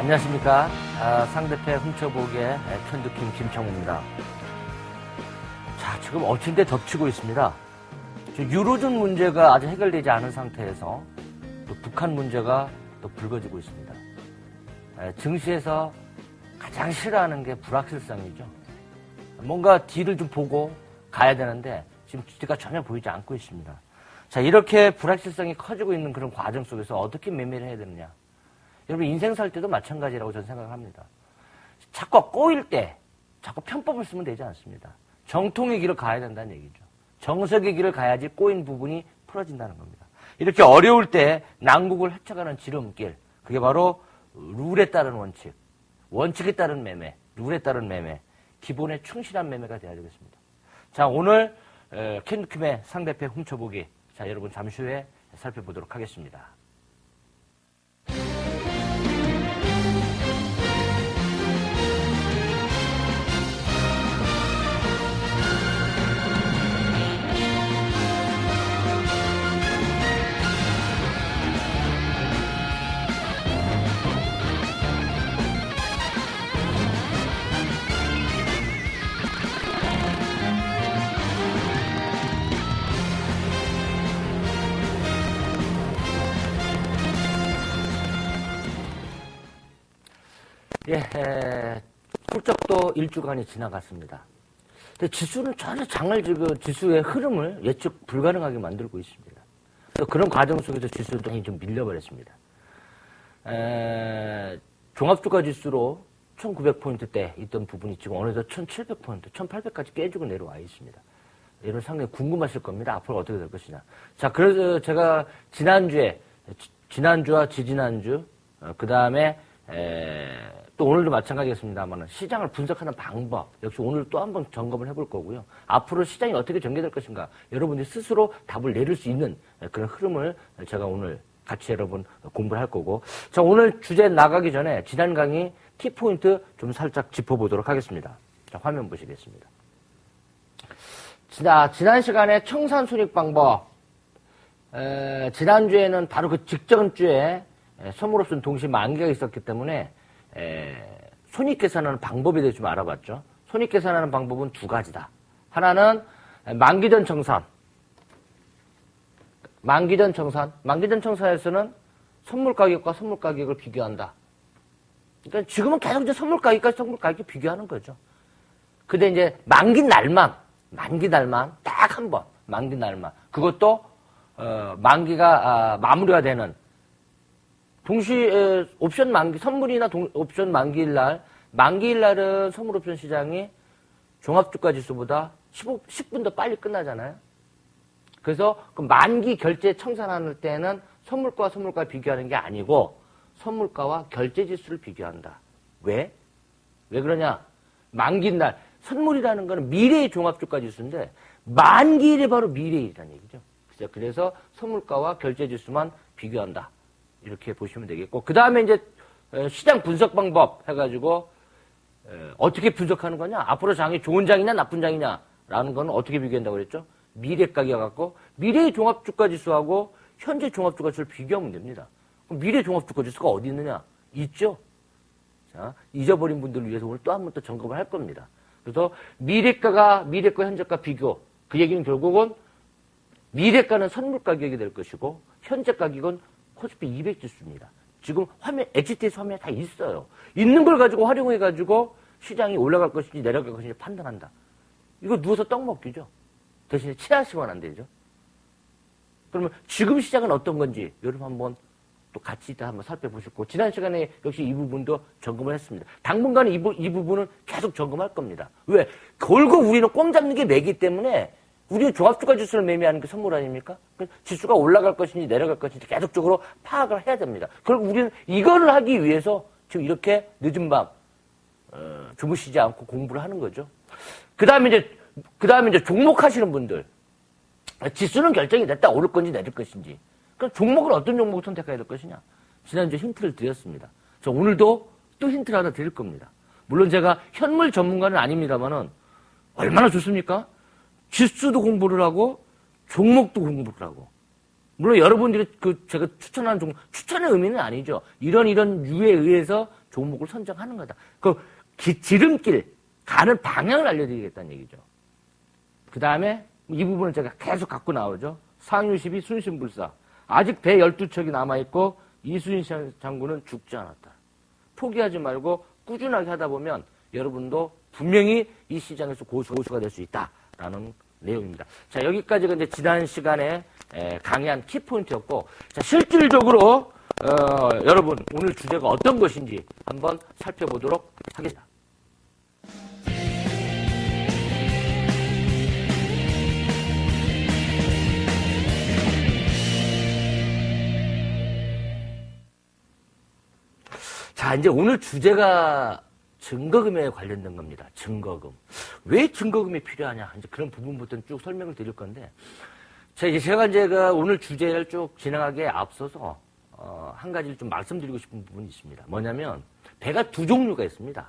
안녕하십니까. 상대패 훔쳐보기의 천두킴 김창우입니다. 자, 지금 엎친 데 덮치고 있습니다. 유로존 문제가 아직 해결되지 않은 상태에서 또 북한 문제가 또 불거지고 있습니다. 증시에서 가장 싫어하는 게 불확실성이죠. 뭔가 뒤를 좀 보고 가야 되는데 지금 뒤가 전혀 보이지 않고 있습니다. 자, 이렇게 불확실성이 커지고 있는 그런 과정 속에서 어떻게 매매를 해야 되느냐. 여러분 인생 살 때도 마찬가지라고 저는 생각을 합니다. 자꾸 꼬일 때 자꾸 편법을 쓰면 되지 않습니다. 정통의 길을 가야 된다는 얘기죠. 정석의 길을 가야지 꼬인 부분이 풀어진다는 겁니다. 이렇게 어려울 때 난국을 헤쳐가는 지름길, 그게 바로 룰에 따른 원칙, 원칙에 따른 매매, 룰에 따른 매매, 기본에 충실한 매매가 되어야 되겠습니다. 자, 오늘 캔킴의 상대패 훔쳐보기, 자, 여러분 잠시 후에 살펴보도록 하겠습니다. 훌쩍도 일주간이 지나갔습니다. 근데 지수는 전혀 지수의 흐름을 예측 불가능하게 만들고 있습니다. 그런 과정 속에서 지수는 좀 밀려버렸습니다. 종합주가 지수로 1900포인트대 있던 부분이 지금 어느덧 1700포인트, 1800까지 깨지고 내려와 있습니다. 여러분 상당히 궁금하실 겁니다. 앞으로 어떻게 될 것이냐. 자, 그래서 제가 지난주와 지지난주, 그 다음에 또 오늘도 마찬가지겠습니다만 시장을 분석하는 방법 역시 오늘 또 한번 점검을 해볼 거고요. 앞으로 시장이 어떻게 전개될 것인가 여러분들이 스스로 답을 내릴 수 있는 그런 흐름을 제가 오늘 같이 여러분 공부를 할 거고, 자, 오늘 주제 나가기 전에 지난 강의 키포인트 좀 살짝 짚어보도록 하겠습니다. 자, 화면 보시겠습니다. 지난 시간에 청산 손익 방법, 지난주에는 바로 그 직전주에 선물옵션 동시 만기가 있었기 때문에 손익 계산하는 방법에 대해서 좀 알아봤죠. 손익 계산하는 방법은 두 가지다. 하나는 만기 전 청산. 만기 전 청산에서는 선물 가격과 선물 가격을 비교한다. 그러니까 지금은 계속 이제 선물 가격과 선물 가격을 비교하는 거죠. 근데 이제 만기 날만 딱 한 번, 만기 날만. 그것도 만기가 마무리가 되는 동시 옵션 만기, 선물이나 옵션 만기일 날은 선물 옵션 시장이 종합주가 지수보다 10분 더 빨리 끝나잖아요. 그래서 그 만기 결제 청산할 때는 선물가와 선물가 비교하는 게 아니고 선물가와 결제 지수를 비교한다. 왜? 왜 그러냐? 만기 날, 선물이라는 거는 미래의 종합주가 지수인데 만기일이 바로 미래일이라는 얘기죠. 그래서 선물가와 결제 지수만 비교한다. 이렇게 보시면 되겠고, 그 다음에 이제 시장 분석 방법 해가지고 어떻게 분석하는 거냐? 앞으로 장이 좋은 장이냐 나쁜 장이냐라는 거는 어떻게 비교한다고 그랬죠? 미래 가격 갖고 미래의 종합주가 지수하고 현재 종합주가 지수를 비교하면 됩니다. 그럼 미래 종합주가 지수가 어디 있느냐? 있죠. 자, 잊어버린 분들을 위해서 오늘 또 한 번 또 점검을 할 겁니다. 그래서 미래가 현재가 비교. 그 얘기는 결국은 미래가는 선물 가격이 될 것이고 현재 가격은 코스피 200 지수입니다. 지금 HTS 화면에 다 있어요. 있는 걸 가지고 활용해가지고 시장이 올라갈 것인지 내려갈 것인지 판단한다. 이거 누워서 떡 먹기죠. 대신에 취하시면 안 되죠. 그러면 지금 시장은 어떤 건지 여러분 한번 또 같이 이따 한번 살펴보시고, 지난 시간에 역시 이 부분도 점검을 했습니다. 당분간은 이 부분은 계속 점검할 겁니다. 왜? 결국 우리는 꽝 잡는 게 매기 때문에 우리는 종합주가 지수를 매매하는 게 선물 아닙니까? 지수가 올라갈 것인지 내려갈 것인지 계속적으로 파악을 해야 됩니다. 결국 우리는 이거를 하기 위해서 지금 이렇게 늦은 밤 주무시지 않고 공부를 하는 거죠. 그 다음에 이제 종목하시는 분들, 지수는 결정이 됐다. 오를 건지 내릴 것인지. 그럼 종목을 어떤 종목을 선택해야 될 것이냐? 지난주에 힌트를 드렸습니다. 저 오늘도 또 힌트를 하나 드릴 겁니다. 물론 제가 현물 전문가는 아닙니다만은 얼마나 좋습니까? 지수도 공부를 하고 종목도 공부를 하고. 물론 여러분들이 제가 추천하는 종목, 추천의 의미는 아니죠. 이런 유에 의해서 종목을 선정하는 거다. 그 지름길 가는 방향을 알려드리겠다는 얘기죠. 그 다음에 이 부분을 제가 계속 갖고 나오죠. 상유 12 순신불사. 아직 배 12척이 남아있고 이순신 장군은 죽지 않았다. 포기하지 말고 꾸준하게 하다 보면 여러분도 분명히 이 시장에서 고수가 될 수 있다라는 내용입니다. 자, 여기까지가 이제 지난 시간에 강의한 키포인트였고, 자, 실질적으로 여러분 오늘 주제가 어떤 것인지 한번 살펴보도록 하겠습니다. 자, 이제 오늘 주제가 증거금에 관련된 겁니다. 증거금. 왜 증거금이 필요하냐? 이제 그런 부분부터는 쭉 설명을 드릴 건데, 제가 이제 오늘 주제를 쭉 진행하기에 앞서서, 한 가지를 좀 말씀드리고 싶은 부분이 있습니다. 뭐냐면, 배가 두 종류가 있습니다.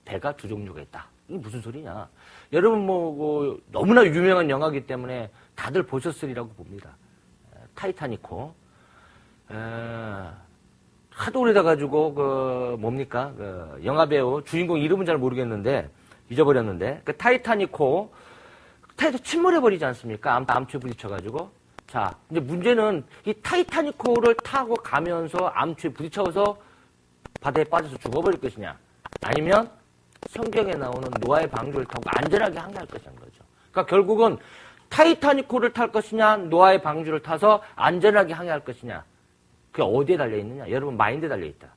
배가 두 종류가 있다. 이게 무슨 소리냐? 여러분 너무나 유명한 영화이기 때문에 다들 보셨으리라고 봅니다. 타이타니코. 하도 오래돼가지고, 영화배우, 주인공 이름은 잘 모르겠는데, 잊어버렸는데, 타이타니코, 침몰해버리지 않습니까? 암초에 부딪혀가지고. 자, 이제 문제는 이 타이타니코를 타고 가면서 암초에 부딪혀서 바다에 빠져서 죽어버릴 것이냐, 아니면 성경에 나오는 노아의 방주를 타고 안전하게 항해할 것이냐는 거죠. 그러니까 결국은 타이타니코를 탈 것이냐, 노아의 방주를 타서 안전하게 항해할 것이냐, 그게 어디에 달려있느냐? 여러분 마인드에 달려있다.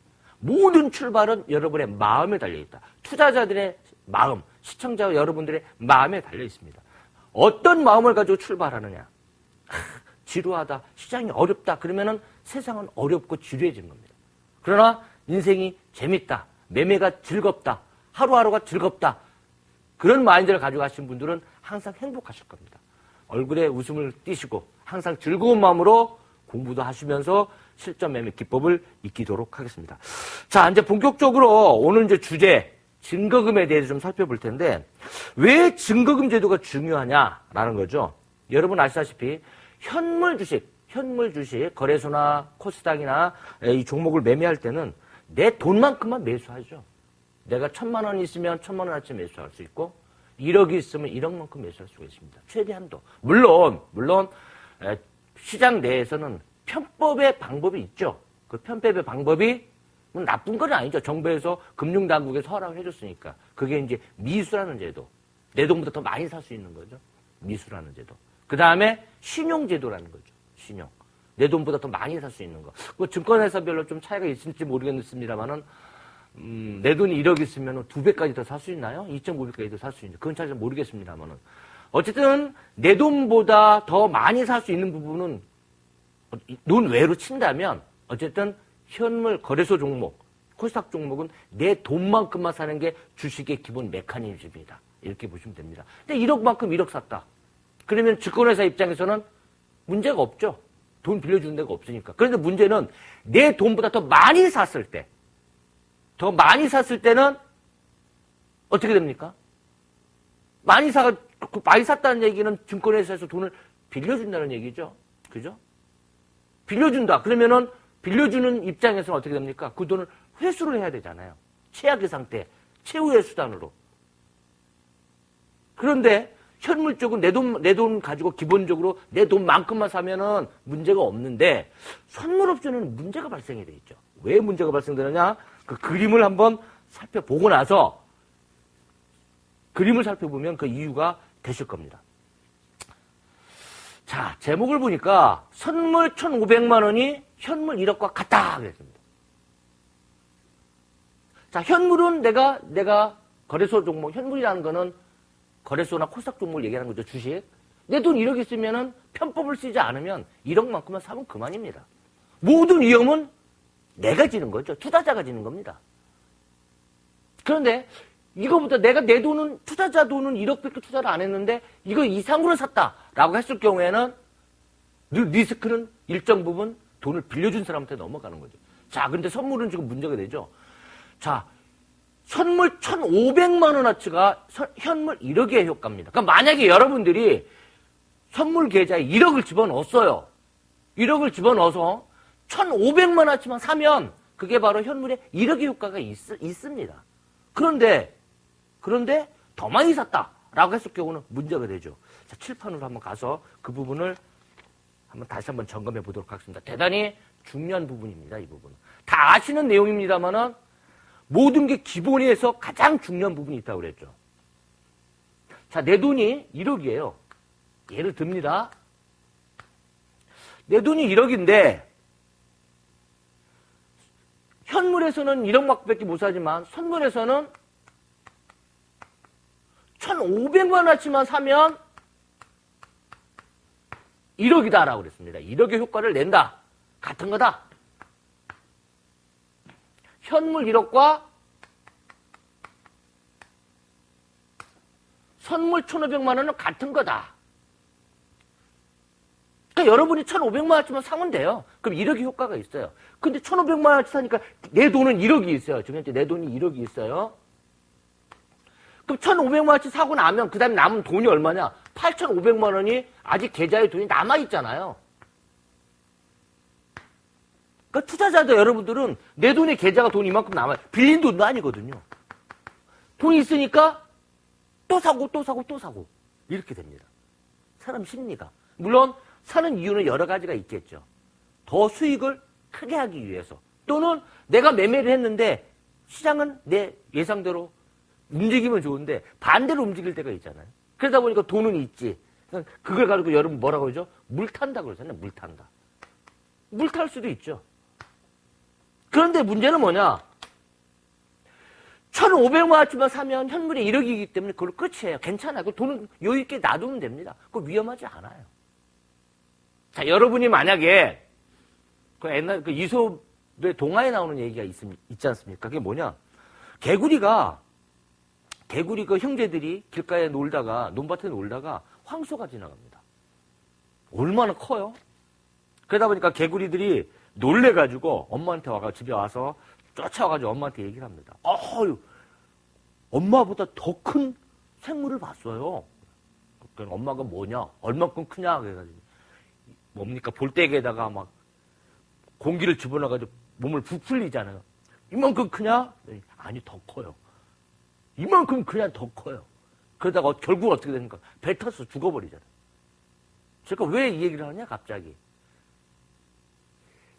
모든 출발은 여러분의 마음에 달려있다. 투자자들의 마음, 시청자 여러분들의 마음에 달려있습니다. 어떤 마음을 가지고 출발하느냐? 지루하다, 시장이 어렵다, 그러면은 세상은 어렵고 지루해지는 겁니다. 그러나 인생이 재밌다, 매매가 즐겁다, 하루하루가 즐겁다, 그런 마인드를 가지고 가신 분들은 항상 행복하실 겁니다. 얼굴에 웃음을 띠시고 항상 즐거운 마음으로 공부도 하시면서 실전 매매 기법을 익히도록 하겠습니다. 자, 이제 본격적으로 오늘 이제 주제, 증거금에 대해서 좀 살펴볼 텐데, 왜 증거금 제도가 중요하냐라는 거죠. 여러분 아시다시피, 현물 주식, 거래소나 코스닥이나 이 종목을 매매할 때는 내 돈만큼만 매수하죠. 내가 1,000만 원이 있으면 1,000만 원어치 매수할 수 있고, 1억이 있으면 1억만큼 매수할 수가 있습니다. 최대한도. 물론, 시장 내에서는 편법의 방법이 있죠. 그 편법의 방법이 나쁜 건 아니죠. 정부에서 금융당국에서 허락을 해줬으니까. 그게 이제 미수라는 제도. 내 돈보다 더 많이 살 수 있는 거죠. 미수라는 제도. 그 다음에 신용제도라는 거죠. 신용. 내 돈보다 더 많이 살 수 있는 거. 그 증권회사별로 좀 차이가 있을지 모르겠습니다만은, 내 돈이 1억 있으면 2배까지 더 살 수 있나요? 2.5배까지 더 살 수 있는지. 그건 잘 모르겠습니다만은. 어쨌든, 내 돈보다 더 많이 살 수 있는 부분은 논 외로 친다면, 어쨌든, 현물 거래소 종목, 코스닥 종목은 내 돈만큼만 사는 게 주식의 기본 메커니즘이다. 이렇게 보시면 됩니다. 근데 1억만큼 1억 샀다. 그러면 증권회사 입장에서는 문제가 없죠. 돈 빌려주는 데가 없으니까. 그런데 문제는 내 돈보다 더 많이 샀을 때는 어떻게 됩니까? 많이 샀다는 얘기는 증권회사에서 돈을 빌려준다는 얘기죠. 그죠? 빌려준다. 그러면은 빌려주는 입장에서는 어떻게 됩니까? 그 돈을 회수를 해야 되잖아요. 최악의 상태, 최후의 수단으로. 그런데 현물 쪽은 내 돈 가지고 기본적으로 내 돈만큼만 사면은 문제가 없는데, 선물옵션은 문제가 발생이 돼 있죠. 왜 문제가 발생되느냐? 그 그림을 한번 살펴보고 나서, 그림을 살펴보면 그 이유가 되실 겁니다. 자, 제목을 보니까 선물 1,500만 원이 현물 1억과 같다 그랬습니다. 자, 현물은 내가 거래소 종목, 현물이라는 거는 거래소나 코스닥 종목을 얘기하는 거죠. 주식. 내 돈 1억 있으면은 편법을 쓰지 않으면 1억만큼만 사면 그만입니다. 모든 위험은 내가 지는 거죠. 투자자가 지는 겁니다. 그런데 이거보다 내가 내 돈은, 투자자 돈은 1억밖에 투자를 안 했는데 이거 이상으로 샀다라고 했을 경우에는 늘 리스크는 일정 부분 돈을 빌려준 사람한테 넘어가는 거죠. 자, 근데 선물은 지금 문제가 되죠. 자, 선물 1,500만 원어치가 현물 1억의 효과입니다. 그러니까 만약에 여러분들이 선물 계좌에 1억을 집어넣었어요. 1억을 집어넣어서 1,500만 원어치만 사면 그 그게 바로 현물의 1억의 효과가 있습니다. 그런데 더 많이 샀다라고 했을 경우는 문제가 되죠. 자, 칠판으로 한번 가서 그 부분을 다시 한번 점검해 보도록 하겠습니다. 대단히 중요한 부분입니다. 이 부분은. 다 아시는 내용입니다만은 모든 게 기본에서 가장 중요한 부분이 있다고 그랬죠. 자, 내 돈이 1억이에요. 예를 듭니다. 내 돈이 1억인데 현물에서는 1억밖에 못 사지만 선물에서는 1,500만 원어치만 사면 1억이다라고 그랬습니다. 1억의 효과를 낸다. 같은 거다. 현물 1억과 선물 1,500만 원은 같은 거다. 그러니까 여러분이 1,500만 원치만 사면 돼요. 그럼 1억의 효과가 있어요. 근데 1,500만 원치 사니까 내 돈은 1억이 있어요. 지금 현재 내 돈이 1억이 있어요. 그럼 1,500만 원치 사고 나면 그 다음에 남은 돈이 얼마냐? 8,500만 원이 아직 계좌에 돈이 남아있잖아요. 그러니까 투자자들 여러분들은 내 돈의 계좌가 돈 이만큼 남아요. 빌린 돈도 아니거든요. 돈이 있으니까 또 사고 또 사고 또 사고 이렇게 됩니다. 사람 심리가. 물론 사는 이유는 여러 가지가 있겠죠. 더 수익을 크게 하기 위해서 또는 내가 매매를 했는데 시장은 내 예상대로 움직이면 좋은데 반대로 움직일 때가 있잖아요. 그러다 보니까 돈은 있지. 그걸 가지고 여러분 뭐라고 그러죠? 물 탄다고 그러잖아요. 물 탄다. 물 탈 수도 있죠. 그런데 문제는 뭐냐? 1,500만 원치만 사면 현물이 1억이기 때문에 그걸로 끝이에요. 괜찮아요. 그 돈은 여유 있게 놔두면 됩니다. 그거 위험하지 않아요. 자, 여러분이 만약에 그 옛날 그 이솝의 동화에 나오는 얘기가 있지 않습니까? 그게 뭐냐? 개구리가 그 형제들이 길가에 놀다가 논밭에 놀다가 황소가 지나갑니다. 얼마나 커요? 그러다 보니까 개구리들이 놀래가지고 엄마한테 집에 와서 쫓아와가지고 엄마한테 얘기를 합니다. 엄마보다 더 큰 생물을 봤어요. 그러니까 엄마가 뭐냐? 얼만큼 크냐? 그래가지고 뭡니까? 볼때기에다가 막 공기를 집어넣어가지고 몸을 부풀리잖아요. 이만큼 크냐? 아니, 더 커요. 이만큼 그냥 더 커요. 그러다가 결국 어떻게 됩니까? 배 타서 죽어버리잖아요. 제가 왜 이 얘기를 하냐, 갑자기.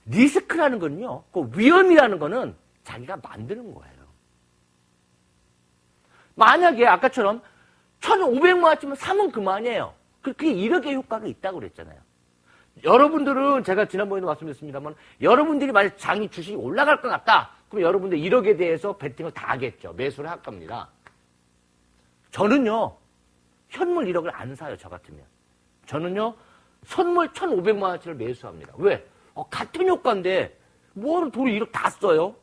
리스크라는 건요, 그 위험이라는 거는 자기가 만드는 거예요. 만약에 아까처럼 1,500만 원쯤은 사면 그만이에요. 그게 1억의 효과가 있다고 그랬잖아요. 여러분들은 제가 지난번에도 말씀드렸습니다만 여러분들이 만약 장이 주식이 올라갈 것 같다. 그럼 여러분들 1억에 대해서 베팅을 다 하겠죠. 매수를 할 겁니다. 저는요. 현물 1억을 안 사요. 저 같으면. 저는요. 선물 1,500만 원치를 매수합니다. 왜? 같은 효과인데 뭐하러 돈을 1억 다 써요?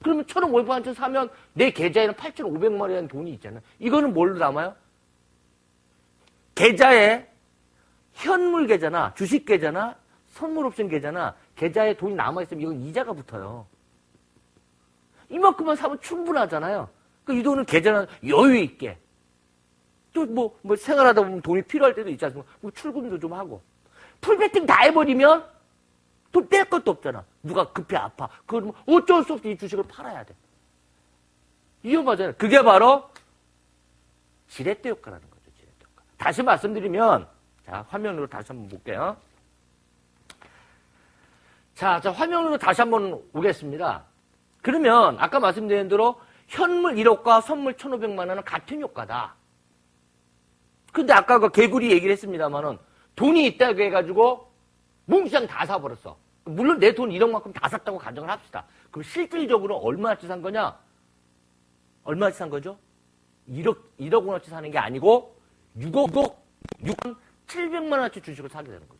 그러면 1,500만 원치 사면 내 계좌에는 8,500만 원이라는 돈이 있잖아요. 이거는 뭘로 남아요? 계좌에 현물 계좌나 주식 계좌나 선물 옵션 계좌나 계좌에 돈이 남아있으면 이건 이자가 붙어요. 이만큼만 사면 충분하잖아요. 이 돈은 계좌는 여유 있게. 또 뭐 생활하다 보면 돈이 필요할 때도 있지 않습니까? 뭐 출금도 좀 하고. 풀베팅 다 해버리면 돈 뗄 것도 없잖아. 누가 급히 아파. 그러면 어쩔 수 없이 이 주식을 팔아야 돼. 위험하잖아요. 그게 바로 지렛대 효과라는 거죠. 지렛대 효과. 다시 말씀드리면 자, 화면으로 다시 한번 볼게요. 자, 화면으로 다시 한번 오겠습니다. 그러면 아까 말씀드린 대로 현물 1억과 선물 1,500만 원은 같은 효과다. 근데 아까 그 개구리 얘기를 했습니다만은 돈이 있다고 해가지고 뭉치장 다 사버렸어. 물론 내 돈 1억만큼 다 샀다고 가정을 합시다. 그럼 실질적으로 얼마치 산 거냐? 얼마치 산 거죠? 1억 원어치 사는 게 아니고 6억 6,700만 원어치 주식을 사게 되는 거죠.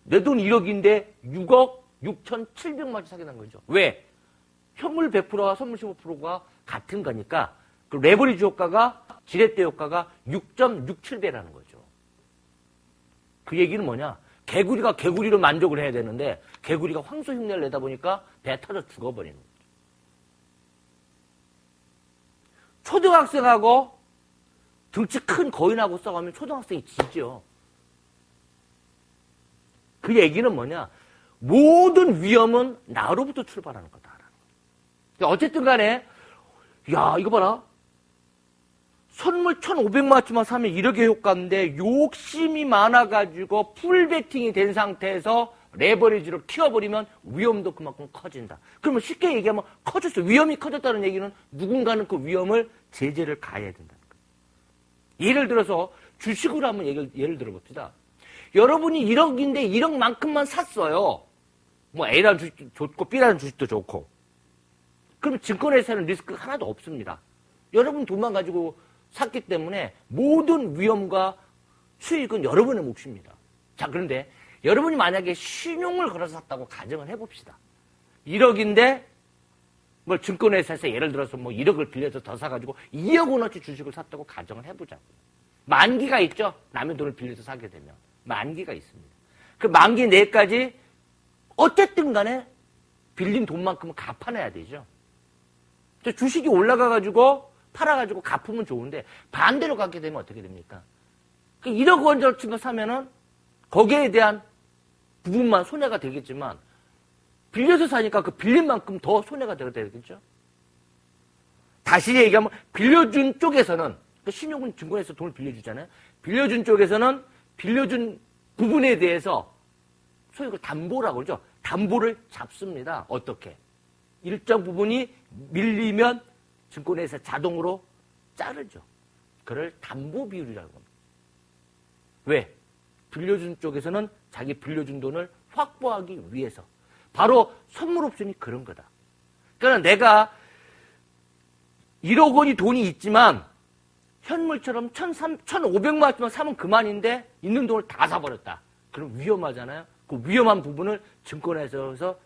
내 돈 1억인데 6억 6,700만 원어치 사게 되는 거죠. 왜? 현물 100%와 선물 15%가 같은 거니까 그 레버리지 효과가 지렛대 효과가 6.67배라는 거죠. 그 얘기는 뭐냐? 개구리가 개구리로 만족을 해야 되는데 개구리가 황소 흉내를 내다 보니까 배 터져 죽어버리는 거죠. 초등학생하고 등치 큰 거인하고 싸우면 초등학생이 지죠. 그 얘기는 뭐냐? 모든 위험은 나로부터 출발하는 거다. 어쨌든 간에, 야, 이거 봐라. 선물 1,500만원치만 사면 1억의 효과인데 욕심이 많아가지고 풀베팅이 된 상태에서 레버리지로 키워버리면 위험도 그만큼 커진다. 그러면 쉽게 얘기하면 커졌어. 위험이 커졌다는 얘기는 누군가는 그 위험을 제재를 가해야 된다는 거예요. 예를 들어서 주식으로 한번 예를 들어봅시다. 여러분이 1억인데 1억만큼만 샀어요. 뭐 A라는 주식도 좋고 B라는 주식도 좋고. 그럼 증권회사는 리스크가 하나도 없습니다. 여러분 돈만 가지고 샀기 때문에 모든 위험과 수익은 여러분의 몫입니다. 자, 그런데 여러분이 만약에 신용을 걸어서 샀다고 가정을 해봅시다. 1억인데 뭐 증권회사에서 예를 들어서 뭐 1억을 빌려서 더 사가지고 2억 원어치 주식을 샀다고 가정을 해보자고요. 만기가 있죠. 남의 돈을 빌려서 사게 되면 만기가 있습니다. 그 만기 내까지 어쨌든 간에 빌린 돈만큼은 갚아내야 되죠. 주식이 올라가가지고 팔아가지고 갚으면 좋은데 반대로 가게 되면 어떻게 됩니까? 1억 원어치 거 사면은 거기에 대한 부분만 손해가 되겠지만 빌려서 사니까 그 빌린 만큼 더 손해가 되겠죠. 다시 얘기하면 빌려준 쪽에서는 신용은 증권에서 돈을 빌려주잖아요. 빌려준 쪽에서는 빌려준 부분에 대해서 소위 그 담보라고 그러죠. 담보를 잡습니다. 어떻게? 일정 부분이 밀리면 증권회사 자동으로 자르죠. 그걸 담보 비율이라고 합니다. 왜? 빌려준 쪽에서는 자기 빌려준 돈을 확보하기 위해서. 바로 선물 옵션이 그런 거다. 그러니까 내가 1억 원이 돈이 있지만 현물처럼 1,500만 원만 사면 그만인데 있는 돈을 다 사버렸다. 그럼 위험하잖아요. 그 위험한 부분을 증권회사에서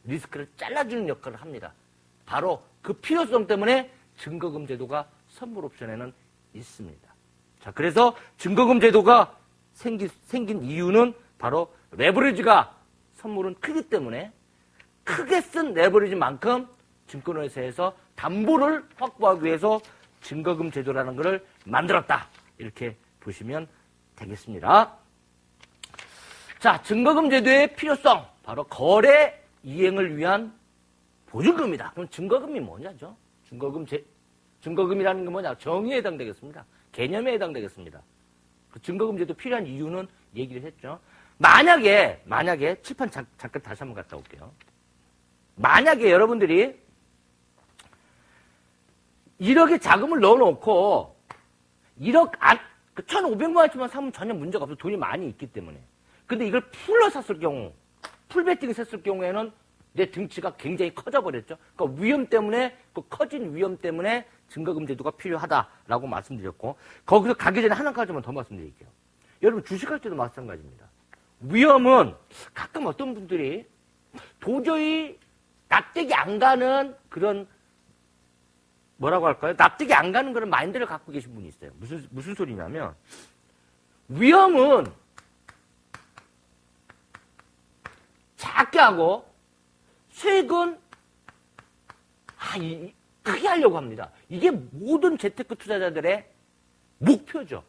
리스크를 잘라주는 역할을 합니다. 바로 그 필요성 때문에 증거금 제도가 선물 옵션에는 있습니다. 자, 그래서 증거금 제도가 생긴 이유는 바로 레버리지가 선물은 크기 때문에 크게 쓴 레버리지만큼 증권회사에서 담보를 확보하기 위해서 증거금 제도라는 것을 만들었다. 이렇게 보시면 되겠습니다. 자, 증거금 제도의 필요성. 바로 거래 이행을 위한 보증금이다. 그럼 증거금이 뭐냐죠? 증거금이라는 게 뭐냐? 정의에 해당되겠습니다. 개념에 해당되겠습니다. 그 증거금 제도 필요한 이유는 얘기를 했죠. 만약에 칠판 잠깐 다시 한번 갔다 올게요. 만약에 여러분들이 1억의 자금을 넣어놓고 1,500만 원치만 사면 전혀 문제가 없어. 돈이 많이 있기 때문에. 근데 이걸 풀로 샀을 경우, 풀베팅을 샀을 경우에는 내 등치가 굉장히 커져버렸죠. 그러니까 위험 때문에, 그 커진 위험 때문에 증거금 제도가 필요하다라고 말씀드렸고, 거기서 가기 전에 한 가지만 더 말씀드릴게요. 여러분 주식할 때도 마찬가지입니다. 위험은 가끔 어떤 분들이 도저히 납득이 안 가는 그런 뭐라고 할까요? 납득이 안 가는 그런 마인드를 갖고 계신 분이 있어요. 무슨 소리냐면 위험은 작게 하고 수익은 크게 하려고 합니다. 이게 모든 재테크 투자자들의 목표죠.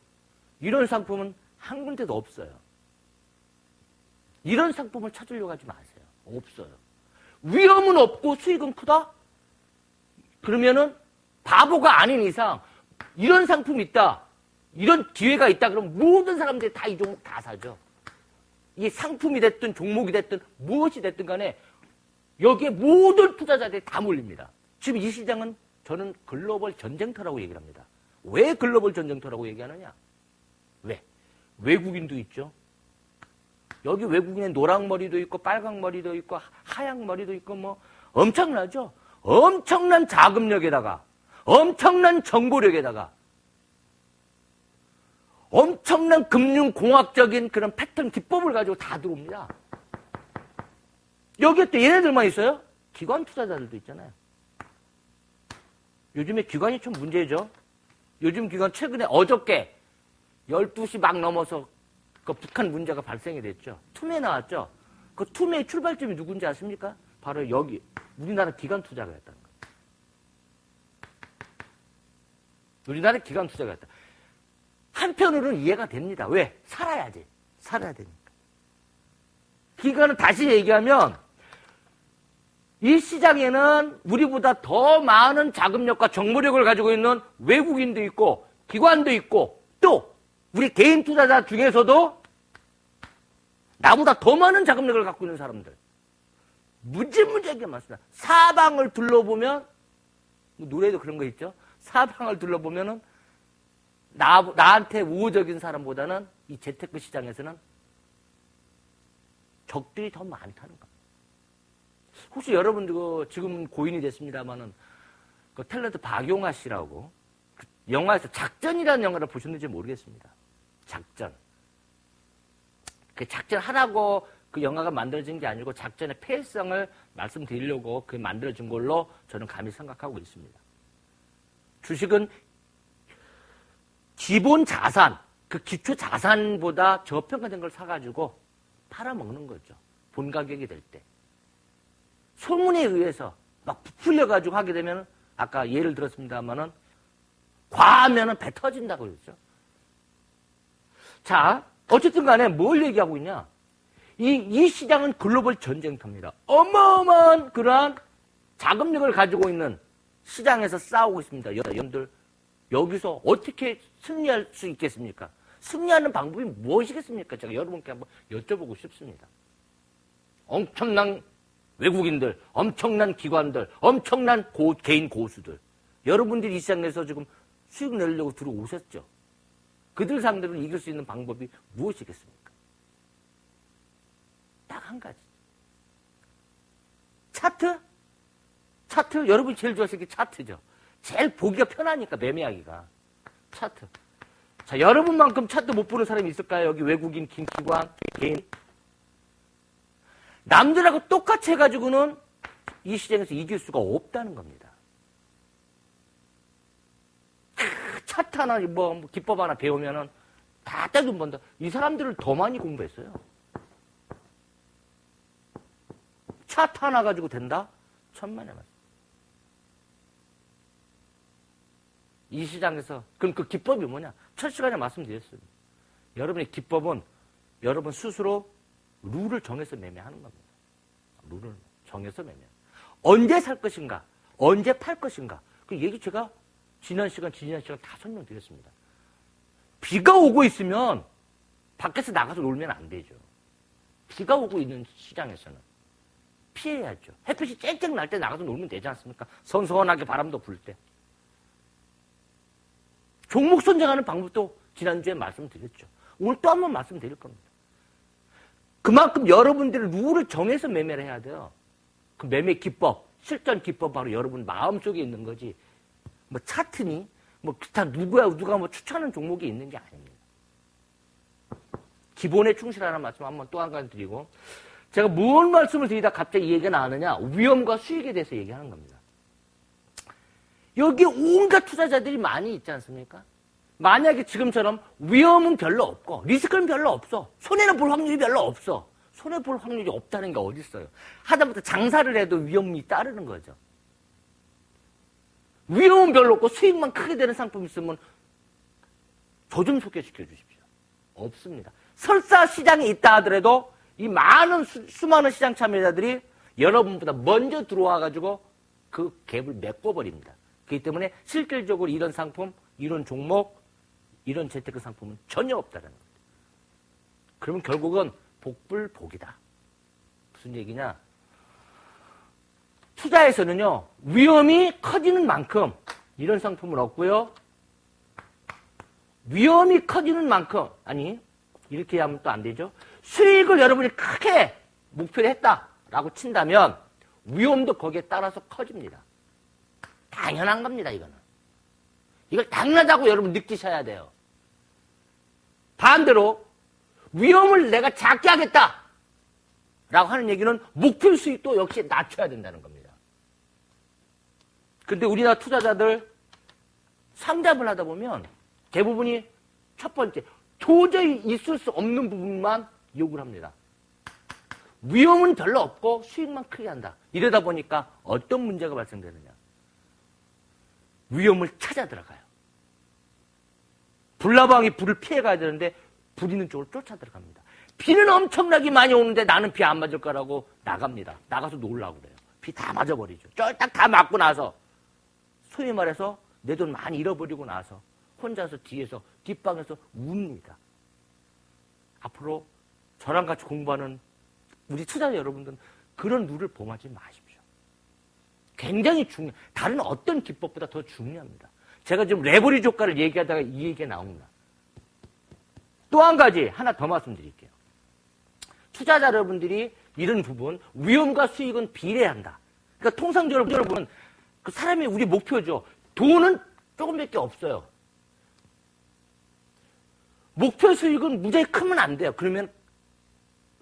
이런 상품은 한 군데도 없어요. 이런 상품을 찾으려고 하지 마세요. 없어요. 위험은 없고 수익은 크다? 그러면은 바보가 아닌 이상 이런 상품이 있다. 이런 기회가 있다. 그럼 모든 사람들이 다 이 종목 다 사죠. 이게 상품이 됐든 종목이 됐든 무엇이 됐든 간에 여기에 모든 투자자들이 다 몰립니다. 지금 이 시장은 저는 글로벌 전쟁터라고 얘기를 합니다. 왜 글로벌 전쟁터라고 얘기하느냐? 왜? 외국인도 있죠. 여기 외국인의 노랑머리도 있고 빨강머리도 있고 하양머리도 있고 뭐 엄청나죠? 엄청난 자금력에다가 엄청난 정보력에다가 엄청난 금융공학적인 그런 패턴 기법을 가지고 다 들어옵니다. 여기에 또 얘네들만 있어요? 기관 투자자들도 있잖아요. 요즘에 기관이 좀 문제죠. 요즘 기관 최근에 어저께 12시 막 넘어서 그 북한 문제가 발생이 됐죠. 투매 나왔죠. 그 투매의 출발점이 누군지 아십니까? 바로 여기 우리나라 기관 투자가 였다는 거예요. 우리나라 기관 투자가 였다. 한편으로는 이해가 됩니다. 왜? 살아야지. 살아야 되니까. 이거는 다시 얘기하면 이 시장에는 우리보다 더 많은 자금력과 정보력을 가지고 있는 외국인도 있고 기관도 있고 또 우리 개인 투자자 중에서도 나보다 더 많은 자금력을 갖고 있는 사람들 무지무지하게 많습니다. 사방을 둘러보면 노래도 그런 거 있죠. 사방을 둘러보면은 나한테 우호적인 사람보다는 이 재테크 시장에서는 적들이 더 많다는 겁니다. 혹시 여러분들 지금 고인이 됐습니다만은 그 탤런트 박용화 씨라고 그 영화에서 작전이라는 영화를 보셨는지 모르겠습니다. 작전. 그 작전 하라고 그 영화가 만들어진 게 아니고 작전의 폐해성을 말씀드리려고 그 만들어진 걸로 저는 감히 생각하고 있습니다. 주식은 기본 자산, 그 기초 자산보다 저평가된 걸 사가지고 팔아먹는 거죠. 본 가격이 될 때. 소문에 의해서 막 부풀려가지고 하게 되면 아까 예를 들었습니다만은 과하면은 배 터진다고 그랬죠. 자, 어쨌든 간에 뭘 얘기하고 있냐. 이 시장은 글로벌 전쟁터입니다. 어마어마한 그러한 자금력을 가지고 있는 시장에서 싸우고 있습니다. 여러분들, 여기서 어떻게 승리할 수 있겠습니까? 승리하는 방법이 무엇이겠습니까? 제가 여러분께 한번 여쭤보고 싶습니다. 엄청난 외국인들, 엄청난 기관들, 엄청난 개인 고수들. 여러분들이 이 시장에서 지금 수익 내려고 들어오셨죠. 그들 상대로 이길 수 있는 방법이 무엇이겠습니까? 딱 한 가지. 차트? 차트? 여러분이 제일 좋아하시는 게 차트죠. 제일 보기가 편하니까, 매매하기가. 차트. 자, 여러분만큼 차트 못 보는 사람이 있을까요? 여기 외국인, 기관, 개인. 남들하고 똑같이 해가지고는 이 시장에서 이길 수가 없다는 겁니다. 차트 하나, 기법 하나 배우면은 다 떼돈 번다. 이 사람들을 더 많이 공부했어요. 차트 하나 가지고 된다? 천만에 맞습니다. 이 시장에서, 그럼 그 기법이 뭐냐? 첫 시간에 말씀드렸습니다. 여러분의 기법은 여러분 스스로 룰을 정해서 매매하는 겁니다. 룰을 정해서 매매. 언제 살 것인가? 언제 팔 것인가? 그 얘기 제가 지난 시간 다 설명드렸습니다. 비가 오고 있으면 밖에서 나가서 놀면 안 되죠. 비가 오고 있는 시장에서는 피해야죠. 햇빛이 쨍쨍 날 때 나가서 놀면 되지 않습니까? 선선하게 바람도 불 때. 종목 선정하는 방법도 지난주에 말씀드렸죠. 오늘 또 한 번 말씀드릴 겁니다. 그만큼 여러분들이 룰을 정해서 매매를 해야 돼요. 그 매매 기법, 실전 기법 바로 여러분 마음속에 있는 거지. 뭐 차트니, 뭐 기타 누가 뭐 추천하는 종목이 있는 게 아닙니다. 기본에 충실하는 말씀 한번 또 한 가지 드리고, 제가 무슨 말씀을 드리다 갑자기 이 얘기가 나오느냐, 위험과 수익에 대해서 얘기하는 겁니다. 여기 온갖 투자자들이 많이 있지 않습니까? 만약에 지금처럼 위험은 별로 없고 리스크는 별로 없어. 손해는 볼 확률이 별로 없어. 손해 볼 확률이 없다는 게 어디 있어요? 하다못해 장사를 해도 위험이 따르는 거죠. 위험은 별로 없고 수익만 크게 되는 상품이 있으면 저 좀 소개시켜 주십시오. 없습니다. 설사 시장에 있다 하더라도 이 많은 수많은 시장 참여자들이 여러분보다 먼저 들어와가지고 그 갭을 메꿔버립니다. 그렇기 때문에 실질적으로 이런 상품, 이런 종목, 이런 재테크 상품은 전혀 없다는 겁니다. 그러면 결국은 복불복이다. 무슨 얘기냐? 투자에서는요, 위험이 커지는 만큼 이런 상품을 얻고요. 위험이 커지는 만큼, 아니, 이렇게 하면 또 안 되죠. 수익을 여러분이 크게 목표를 했다라고 친다면 위험도 거기에 따라서 커집니다. 당연한 겁니다, 이거는. 이걸 당연하다고 여러분 느끼셔야 돼요. 반대로 위험을 내가 작게 하겠다 라고 하는 얘기는 목표 수익도 역시 낮춰야 된다는 겁니다. 근데 우리나라 투자자들 상담을 하다 보면 대부분이 첫 번째, 도저히 있을 수 없는 부분만 요구를 합니다. 위험은 별로 없고 수익만 크게 한다. 이러다 보니까 어떤 문제가 발생되느냐. 위험을 찾아 들어가요. 불나방이 불을 피해 가야 되는데 불 있는 쪽으로 쫓아 들어갑니다. 비는 엄청나게 많이 오는데 나는 비 안 맞을 거라고 나갑니다. 나가서 놀라고 그래요. 비 다 맞아버리죠. 쫄딱 다 맞고 나서 소위 말해서 내 돈 많이 잃어버리고 나서 혼자서 뒤에서 뒷방에서 웁니다. 앞으로 저랑 같이 공부하는 우리 투자자 여러분들은 그런 룰을 범하지 마십시오. 굉장히 다른 어떤 기법보다 더 중요합니다. 제가 지금 레버리지 효과를 얘기하다가 이 얘기가 나옵니다. 또 한 가지 하나 더 말씀드릴게요. 투자자 여러분들이 이런 부분, 위험과 수익은 비례한다. 그러니까 통상적으로 보면 그 사람이 우리 목표죠. 돈은 조금밖에 없어요. 목표 수익은 무지하게 크면 안 돼요. 그러면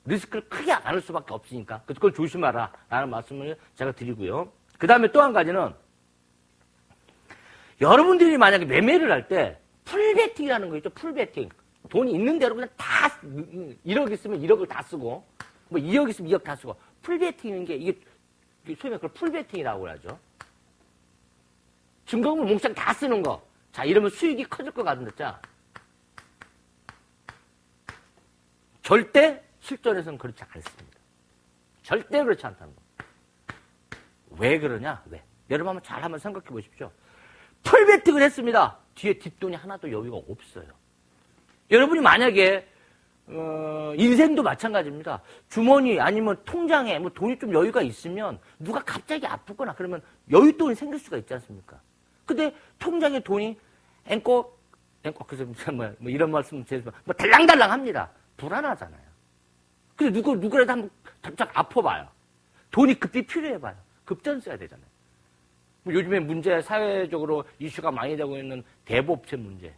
리스크를 크게 안 할 수밖에 없으니까 그걸 조심하라 라는 말씀을 제가 드리고요. 그 다음에 또 한 가지는 여러분들이 만약에 매매를 할 때 풀베팅이라는 거 있죠. 풀베팅. 돈이 있는 대로 그냥 다 1억 있으면 1억을 다 쓰고 뭐 2억 있으면 2억 다 쓰고 풀베팅인 게 이게 소위 말해 그걸 풀베팅이라고 하죠. 증거물 몽땅 다 쓰는 거. 자, 이러면 수익이 커질 것 같은데, 자. 절대 실전에서는 그렇지 않습니다. 절대 그렇지 않다는 거. 왜 그러냐? 왜? 여러분 한번 생각해 보십시오. 풀베팅을 했습니다. 뒤에 뒷돈이 하나도 여유가 없어요. 여러분이 만약에 인생도 마찬가지입니다. 주머니 아니면 통장에 뭐 돈이 좀 여유가 있으면 누가 갑자기 아프거나 그러면 여윳돈이 생길 수가 있지 않습니까? 근데 통장에 돈이 그래서 뭐 이런 말씀 뭐 달랑달랑합니다. 불안하잖아요. 근데 누구라도 한번 갑자기 아파봐요. 돈이 급히 필요해봐요. 급전 써야 되잖아요. 뭐 요즘에 문제 사회적으로 이슈가 많이 되고 있는 대부업체 문제.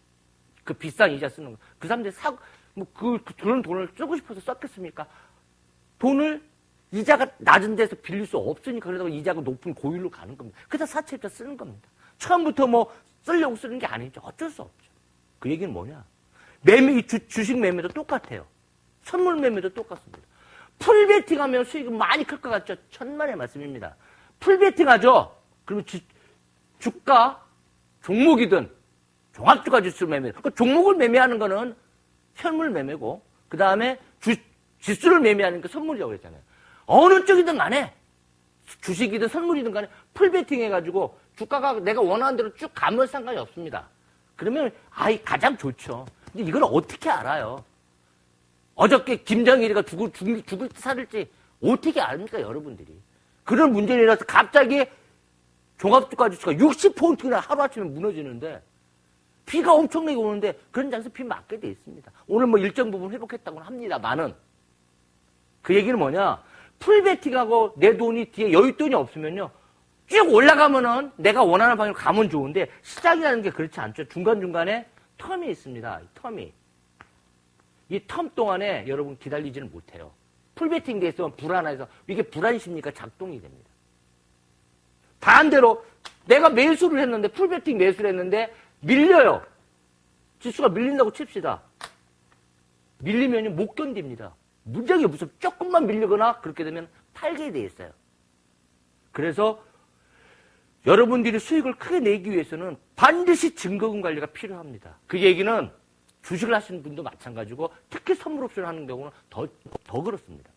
그 비싼 이자 쓰는 거. 그 사람들이 그런 돈을 쓰고 싶어서 썼겠습니까? 돈을 이자가 낮은 데서 빌릴 수 없으니까 그러다가 이자가 높은 고율로 가는 겁니다. 그래서 사채입자 쓰는 겁니다. 처음부터 뭐 쓰려고 쓰는 게 아니죠. 어쩔 수 없죠. 그 얘기는 뭐냐? 주식 매매도 똑같아요. 선물 매매도 똑같습니다. 풀베팅 하면 수익은 많이 클 것 같죠? 천만의 말씀입니다. 풀베팅 하죠? 그러면 주가, 종목이든 종합주가 지수를 매매. 그 종목을 매매하는 거는 현물 매매고, 그 다음에 지수를 매매하는 게 선물이라고 그랬잖아요. 어느 쪽이든 간에, 주식이든 선물이든 간에 풀베팅 해가지고 주가가 내가 원하는 대로 쭉 가면 상관이 없습니다. 그러면, 가장 좋죠. 근데 이걸 어떻게 알아요? 어저께 김정일이가 죽을지 살을지 어떻게 압니까, 여러분들이? 그런 문제를 일어나서 갑자기 종합주가 지수가 60포인트나 하루아침에 무너지는데, 비가 엄청나게 오는데 그런 장소에 비 맞게 돼 있습니다. 오늘 뭐 일정 부분 회복했다고는 합니다만은 그 얘기는 뭐냐? 풀베팅하고 내 돈이 뒤에 여윳돈이 없으면요. 쭉 올라가면은 내가 원하는 방향으로 가면 좋은데 시작이라는 게 그렇지 않죠. 중간중간에 텀이 있습니다. 텀이. 이 텀 동안에 여러분 기다리지는 못해요. 풀베팅 돼 있으면 불안해서 이게 불안심리가 작동이 됩니다. 반대로 내가 매수를 했는데 풀베팅 매수를 했는데 밀려요. 지수가 밀린다고 칩시다. 밀리면 못 견딥니다. 무지하게 무섭죠. 조금만 밀리거나 그렇게 되면 팔게 돼 있어요. 그래서 여러분들이 수익을 크게 내기 위해서는 반드시 증거금 관리가 필요합니다. 그 얘기는 주식을 하시는 분도 마찬가지고 특히 선물 옵션을 하는 경우는 더 그렇습니다.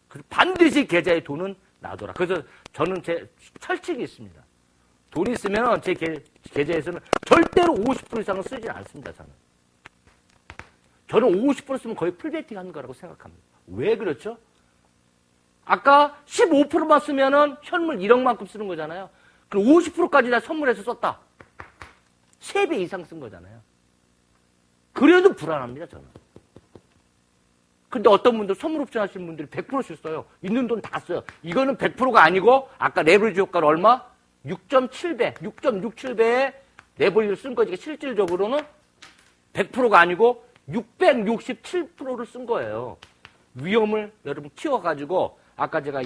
그래서 반드시 계좌에 돈은 놔둬라. 그래서 저는 제 철칙이 있습니다. 돈이 있으면 제 계좌에서는 절대로 50% 이상은 쓰지 않습니다, 저는 50% 쓰면 거의 풀베팅 하는 거라고 생각합니다. 왜 그렇죠? 아까 15%만 쓰면은 현물 1억만큼 쓰는 거잖아요. 그럼 50%까지 다 선물해서 썼다. 3배 이상 쓴 거잖아요. 그래도 불안합니다, 저는. 근데 어떤 분들, 선물 옵션 하시는 분들이 100%씩 써요. 있는 돈 다 써요. 이거는 100%가 아니고, 아까 레버리지 효과를 얼마? 6.7배, 6.67배의 레버리지를 쓴 거지. 실질적으로는 100%가 아니고 667%를 쓴 거예요. 위험을 여러분 키워가지고, 아까 제가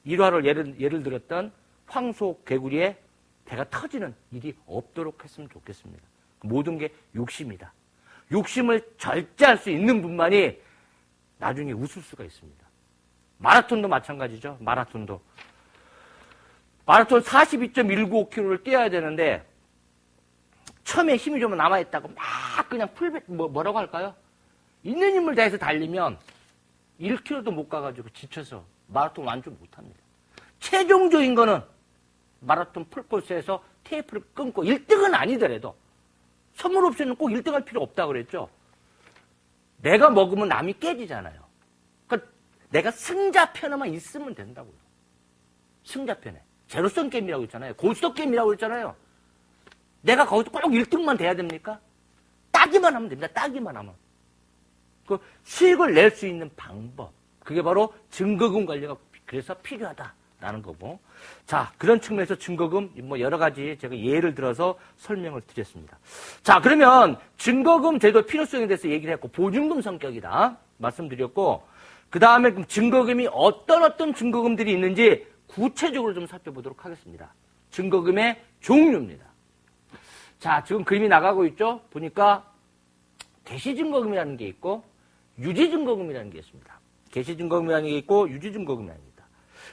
일화를 예를 들었던 황소 개구리의 배가 터지는 일이 없도록 했으면 좋겠습니다. 모든 게 욕심이다. 욕심을 절제할 수 있는 분만이 나중에 웃을 수가 있습니다. 마라톤도 마찬가지죠. 마라톤 42.195km를 뛰어야 되는데 처음에 힘이 좀 남아있다고 막 그냥 뭐라고 할까요? 있는 힘을 다해서 달리면 1km도 못 가가지고 지쳐서 마라톤 완주 못합니다. 최종적인 거는 마라톤 풀코스에서 테이프를 끊고 1등은 아니더라도 선물 옵션은 꼭 1등 할 필요 없다고 그랬죠. 내가 먹으면 남이 깨지잖아요. 그러니까 내가 승자편에만 있으면 된다고요. 승자편에. 제로섬 게임이라고 했잖아요. 고스톱 게임이라고 했잖아요. 내가 거기서 꼭 1등만 돼야 됩니까? 따기만 하면 됩니다. 따기만 하면. 그 수익을 낼 수 있는 방법. 그게 바로 증거금 관리가 그래서 필요하다라는 거고. 자, 그런 측면에서 증거금 뭐 여러 가지 제가 예를 들어서 설명을 드렸습니다. 자, 그러면 증거금 제도 필요성에 대해서 얘기를 했고 보증금 성격이다 말씀드렸고, 그 다음에 증거금이 어떤 증거금들이 있는지 구체적으로 좀 살펴보도록 하겠습니다. 증거금의 종류입니다. 자, 지금 그림이 나가고 있죠? 보니까 개시증거금이라는 게 있고 유지증거금이라는 게 있습니다. 개시증거금이라는 게 있고 유지증거금이라는 게 있다.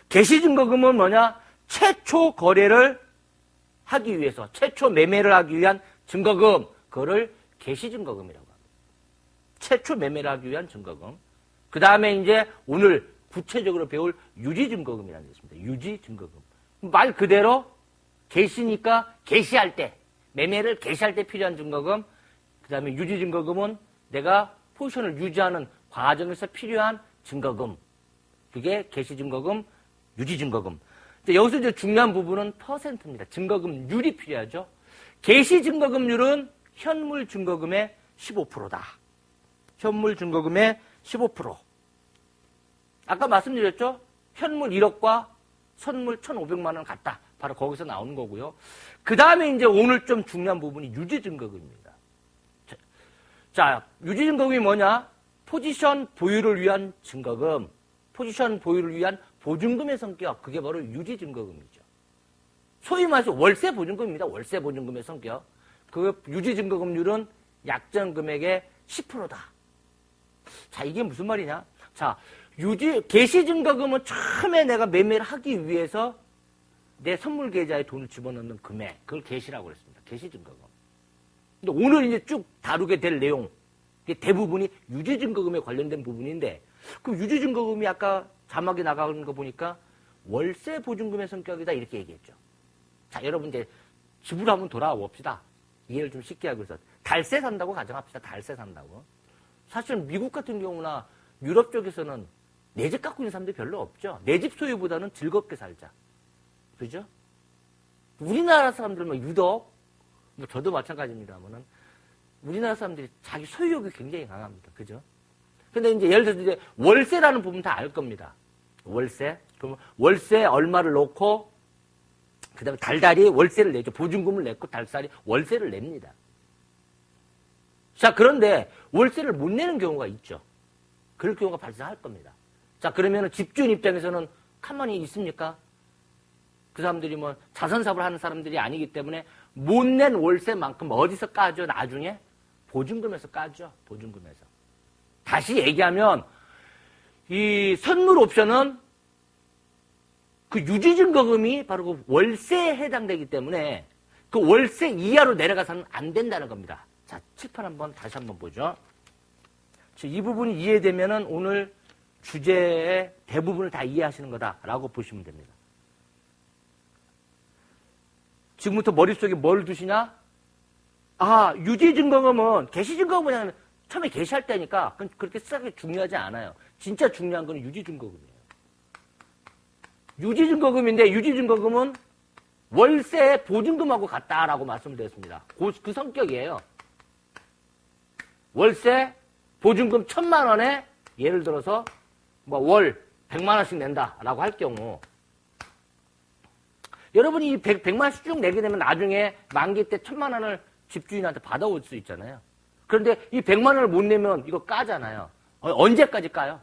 개시증거금은 뭐냐? 최초 거래를 하기 위해서, 최초 매매를 하기 위한 증거금, 그거를 개시증거금이라고 합니다. 최초 매매를 하기 위한 증거금. 그 다음에 이제 오늘 구체적으로 배울 유지증거금이라는 게 있습니다. 유지증거금. 말 그대로 개시니까 개시할 때, 매매를 개시할 때 필요한 증거금. 그 다음에 유지증거금은 내가 포지션을 유지하는 과정에서 필요한 증거금. 그게 개시증거금, 유지증거금. 여기서 이제 중요한 부분은 퍼센트입니다. 증거금률이 필요하죠. 개시증거금률은 현물 증거금의 15%다. 현물 증거금의 15%. 아까 말씀드렸죠? 현물 1억과 선물 1,500만 원 같다. 바로 거기서 나오는 거고요. 그 다음에 이제 오늘 좀 중요한 부분이 유지증거금입니다. 자, 유지증거금이 뭐냐? 포지션 보유를 위한 증거금, 포지션 보유를 위한 보증금의 성격, 그게 바로 유지증거금이죠. 소위 말해서 월세 보증금입니다. 월세 보증금의 성격. 그 유지증거금률은 약정 금액의 10%다. 자, 이게 무슨 말이냐? 자, 개시증거금은 처음에 내가 매매를 하기 위해서 내 선물 계좌에 돈을 집어넣는 금액, 그걸 개시라고 그랬습니다. 개시증거금. 근데 오늘 이제 쭉 다루게 될 내용, 대부분이 유지증거금에 관련된 부분인데, 그 유지증거금이 아까 자막에 나가는 거 보니까 월세 보증금의 성격이다 이렇게 얘기했죠. 자, 여러분 이제 집으로 한번 돌아와 봅시다. 이해를 좀 쉽게 하기 위해서. 달세 산다고 가정합시다. 달세 산다고. 사실 미국 같은 경우나 유럽 쪽에서는 내 집 갖고 있는 사람들이 별로 없죠. 내 집 소유보다는 즐겁게 살자. 그죠? 우리나라 사람들은 유독, 저도 마찬가지입니다만은, 우리나라 사람들이 자기 소유욕이 굉장히 강합니다. 그죠? 근데 이제 예를 들어서 이제 월세라는 부분 다 알 겁니다. 월세. 그러면 월세 얼마를 놓고, 그 다음에 달달이 월세를 내죠. 보증금을 냈고 달달이 월세를 냅니다. 자, 그런데 월세를 못 내는 경우가 있죠. 그럴 경우가 발생할 겁니다. 자, 그러면 집주인 입장에서는 가만히 있습니까? 그 사람들이 뭐 자선사업을 하는 사람들이 아니기 때문에 못 낸 월세만큼 어디서 까죠? 나중에 보증금에서 까죠. 보증금에서. 다시 얘기하면 이 선물 옵션은 그 유지증거금이 바로 그 월세에 해당되기 때문에 그 월세 이하로 내려가서는 안 된다는 겁니다. 자, 칠판 한번 다시 한번 보죠. 이 부분이 이해되면은 오늘 주제의 대부분을 다 이해하시는 거다라고 보시면 됩니다. 지금부터 머릿속에 뭘 두시냐? 아, 유지증거금은, 개시증거금은 처음에 개시할 때니까 그렇게 싹 중요하지 않아요. 진짜 중요한 건 유지증거금이에요. 유지증거금인데 유지증거금은 월세 보증금하고 같다라고 말씀드렸습니다. 그 성격이에요. 월세 보증금 1,000만 원에 예를 들어서 뭐 월 100만 원씩 낸다라고 할 경우 여러분이 이 100만 원씩 쭉 내게 되면 나중에 만기 때 1,000만 원을 집주인한테 받아올 수 있잖아요. 그런데 이 100만 원을 못 내면 이거 까잖아요. 언제까지 까요?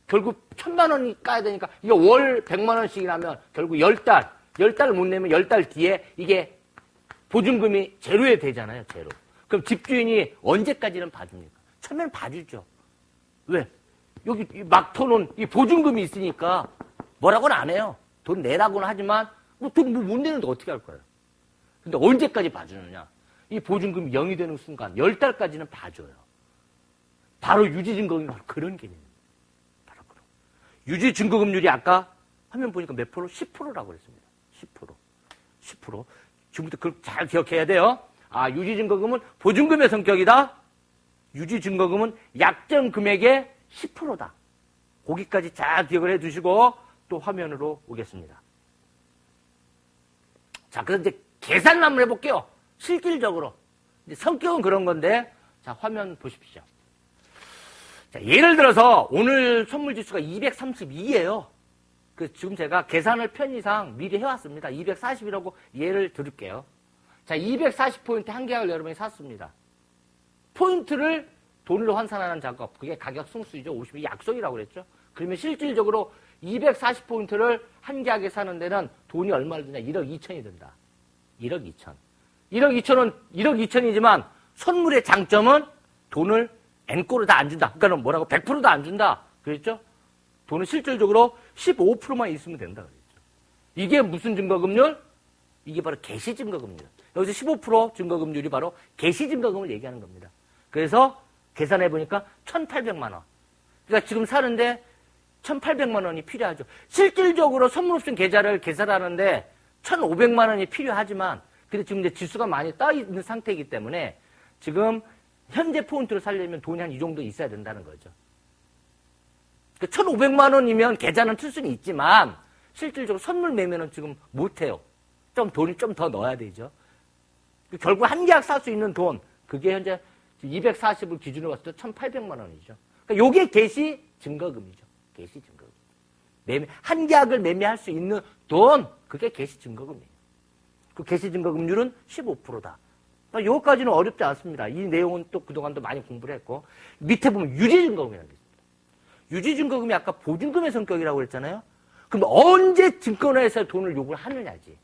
결국 1,000만 원이 까야 되니까 이게 월 100만 원씩이라면 결국 10달 못 내면 10달 뒤에 이게 보증금이 제로에 되잖아요. 제로. 그럼 집주인이 언제까지는 봐줍니까? 처음에는 봐주죠. 왜? 여기 막 터놓은 이 보증금이 있으니까 뭐라고는 안 해요. 돈 내라고는 하지만 돈 못 내는데 어떻게 할 거예요? 근데 언제까지 봐주느냐? 이 보증금이 0이 되는 순간 10달까지는 봐줘요. 바로 유지증거금이 바로 그런 개념입니다. 유지 증거금률이 아까 화면 보니까 몇 프로? 10%라고 그랬습니다. 10%. 10%. 지금부터 그걸 잘 기억해야 돼요. 아, 유지 증거금은 보증금의 성격이다. 유지 증거금은 약정 금액의 10%다. 거기까지 잘 기억을 해 두시고 또 화면으로 오겠습니다. 자, 그래서 이제 계산을 한번 해볼게요. 실질적으로. 이제 성격은 그런 건데, 자, 화면 보십시오. 자, 예를 들어서 오늘 선물 지수가 232예요. 그 지금 제가 계산을 편의상 미리 해왔습니다. 240이라고 예를 들을게요. 자, 240포인트 한 계약을 여러분이 샀습니다. 포인트를 돈으로 환산하는 작업, 그게 가격 승수이죠. 50이 약속이라고 그랬죠. 그러면 실질적으로 240포인트를 한 계약에 사는 데는 돈이 얼마나 드냐? 1억 2천이 든다. 1억 2천. 1억 2천은 1억 2천이지만 선물의 장점은 돈을 N꼴을 다 안 준다. 그러니까 뭐라고? 100%도 안 준다. 그랬죠? 돈은 실질적으로 15%만 있으면 된다. 그랬죠. 이게 무슨 증거금률? 이게 바로 개시증거금률. 여기서 15% 증거금률이 바로 개시증거금을 얘기하는 겁니다. 그래서 계산해보니까 1,800만 원. 그러니까 지금 사는데 1,800만 원이 필요하죠. 실질적으로 선물옵션 계좌를 계산하는데 1,500만 원이 필요하지만 근데 지금 이제 지수가 많이 떠 있는 상태이기 때문에 지금 현재 포인트를 살려면 돈이 한 이 정도 있어야 된다는 거죠. 1,500만 원이면 계좌는 틀 수는 있지만 실질적으로 선물 매매는 지금 못해요. 좀 돈이 좀 더 넣어야 되죠. 결국 한 계약 살 수 있는 돈, 그게 현재 240을 기준으로 봤을 때 1,800만 원이죠. 그러니까 요게 개시 증거금이죠. 개시 증거금. 매매, 한 계약을 매매할 수 있는 돈, 그게 개시 증거금이에요. 그 개시 증거금률은 15%다. 요거까지는 어렵지 않습니다. 이 내용은 또 그동안도 많이 공부를 했고, 밑에 보면 유지증거금이라는 게 있습니다. 유지증거금이 아까 보증금의 성격이라고 그랬잖아요. 그럼 언제 증권회사에 돈을 요구를 하느냐지.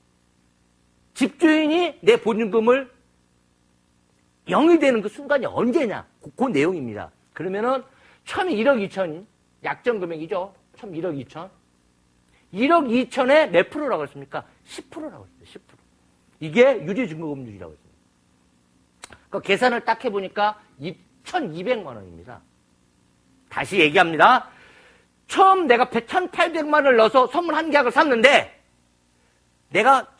집주인이 내 보증금을 0이 되는 그 순간이 언제냐. 그 내용입니다. 그러면은 처음에 1억 2천 약정 금액이죠. 처음 1억 2천. 1억 2천에 몇 프로라고 했습니까? 10%라고 했어요. 10%. 이게 유지증거금률이라고 했습니다. 그 계산을 딱 해보니까 1,200만 원입니다. 다시 얘기합니다. 처음 내가 1,800만 원을 넣어서 선물 한 계약을 샀는데 내가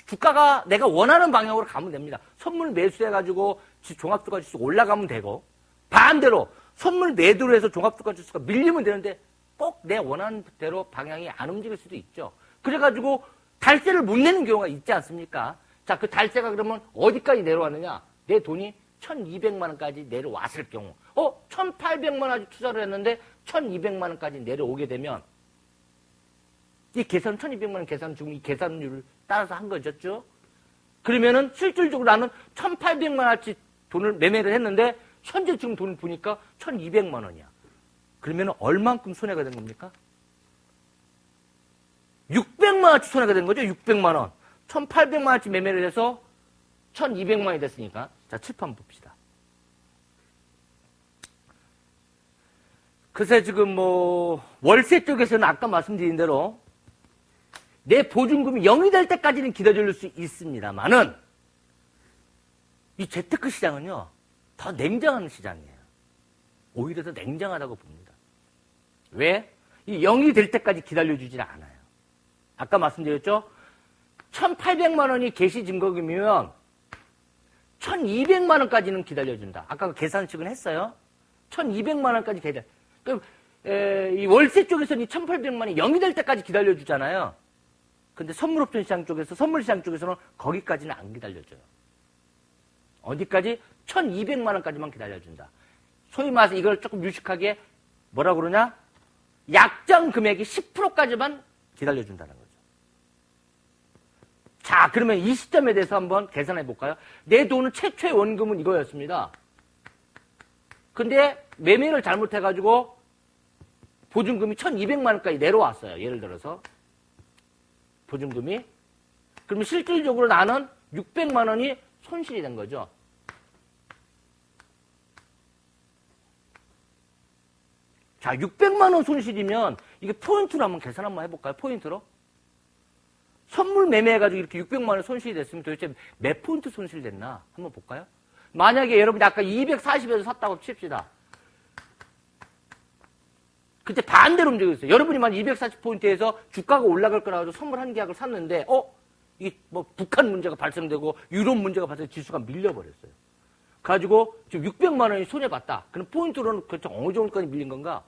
주가가 내가 원하는 방향으로 가면 됩니다. 선물 매수해가지고 종합주가 지수 올라가면 되고 반대로 선물 매도를 해서 종합주가 지수가 밀리면 되는데 꼭 내 원하는 대로 방향이 안 움직일 수도 있죠. 그래가지고 달세를 못 내는 경우가 있지 않습니까? 자, 그 달세가 그러면 어디까지 내려왔느냐? 내 돈이 1,200만 원까지 내려왔을 경우 1,800만 원까지 투자를 했는데 1,200만 원까지 내려오게 되면 이 계산 1,200만 원 계산 지금 이 계산률을 따라서 한 거죠. 그러면은 실질적으로 나는 1,800만 원어치 돈을 매매를 했는데 현재 지금 돈을 보니까 1,200만 원이야. 그러면은 얼만큼 손해가 된 겁니까? 600만 원어치 손해가 된 거죠. 600만 원. 1,800만 원어치 매매를 해서 1,200만 원이 됐으니까. 자, 칠판 봅시다. 그래서 지금 월세 쪽에서는 아까 말씀드린 대로 내 보증금이 0이 될 때까지는 기다릴 수 있습니다만은 이 재테크 시장은요, 더 냉정한 시장이에요. 오히려 더 냉정하다고 봅니다. 왜? 이 0이 될 때까지 기다려주질 않아요. 아까 말씀드렸죠? 1,800만 원이 개시 증거금이면 1,200만 원까지는 기다려준다. 아까 그 계산식은 했어요. 1,200만 원까지 기다려. 이 월세 쪽에서는 이 1,800만 원이 0이 될 때까지 기다려주잖아요. 근데 선물옵션 시장 쪽에서, 선물 시장 쪽에서는 거기까지는 안 기다려줘요. 어디까지? 1,200만 원까지만 기다려준다. 소위 말해서 이걸 조금 유식하게 뭐라 그러냐? 약정 금액이 10%까지만 기다려준다는 거죠. 자, 그러면 이 시점에 대해서 한번 계산해 볼까요? 내 돈은 최초의 원금은 이거였습니다. 근데 매매를 잘못해가지고 보증금이 1,200만 원까지 내려왔어요. 예를 들어서. 보증금이. 그러면 실질적으로 나는 600만 원이 손실이 된 거죠. 자, 600만 원 손실이면 이게 포인트로 한번 계산 한번 해볼까요? 포인트로. 선물 매매해가지고 이렇게 600만 원 손실이 됐으면 도대체 몇 포인트 손실이 됐나? 한번 볼까요? 만약에 여러분이 아까 240에서 샀다고 칩시다. 그때 반대로 움직였어요. 여러분이 만 240포인트에서 주가가 올라갈 거라고 선물 한 계약을 샀는데, 이게 뭐 북한 문제가 발생되고 유럽 문제가 발생해서 지수가 밀려버렸어요. 가지고 지금 600만 원이 손해봤다. 그럼 포인트로는 그렇죠. 어느 정도까지 밀린 건가?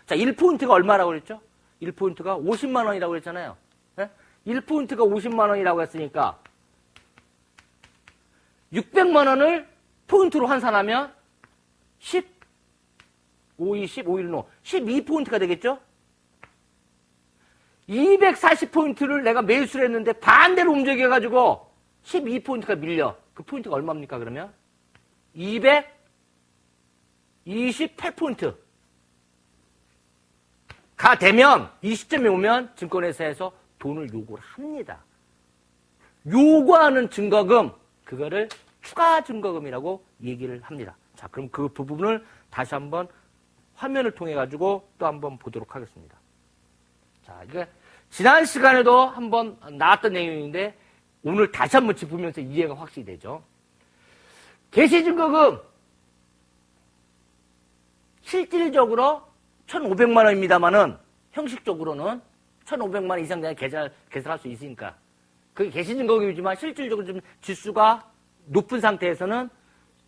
자, 1포인트가 얼마라고 그랬죠? 1포인트가 50만 원이라고 그랬잖아요. 네? 1포인트가 50만 원이라고 했으니까 600만 원을 포인트로 환산하면 5, 20, 5, 1, 5, 12포인트가 되겠죠? 240포인트를 내가 매수를 했는데 반대로 움직여가지고 12포인트가 밀려. 그 포인트가 얼마입니까, 그러면? 228포인트. 가 되면, 이 시점에 오면 증권회사에서 돈을 요구를 합니다. 요구하는 증거금, 그거를 추가 증거금이라고 얘기를 합니다. 자, 그럼 그 부분을 다시 한번 화면을 통해 가지고 또 한번 보도록 하겠습니다. 자, 이게 지난 시간에도 한번 나왔던 내용인데 오늘 다시 한번 짚으면서 이해가 확실히 되죠. 개시증거금 실질적으로 1,500만 원입니다만은 형식적으로는 1,500만 원 이상 되는 계산할 수 있으니까 그게 개시증거금이지만 실질적으로 좀 지수가 높은 상태에서는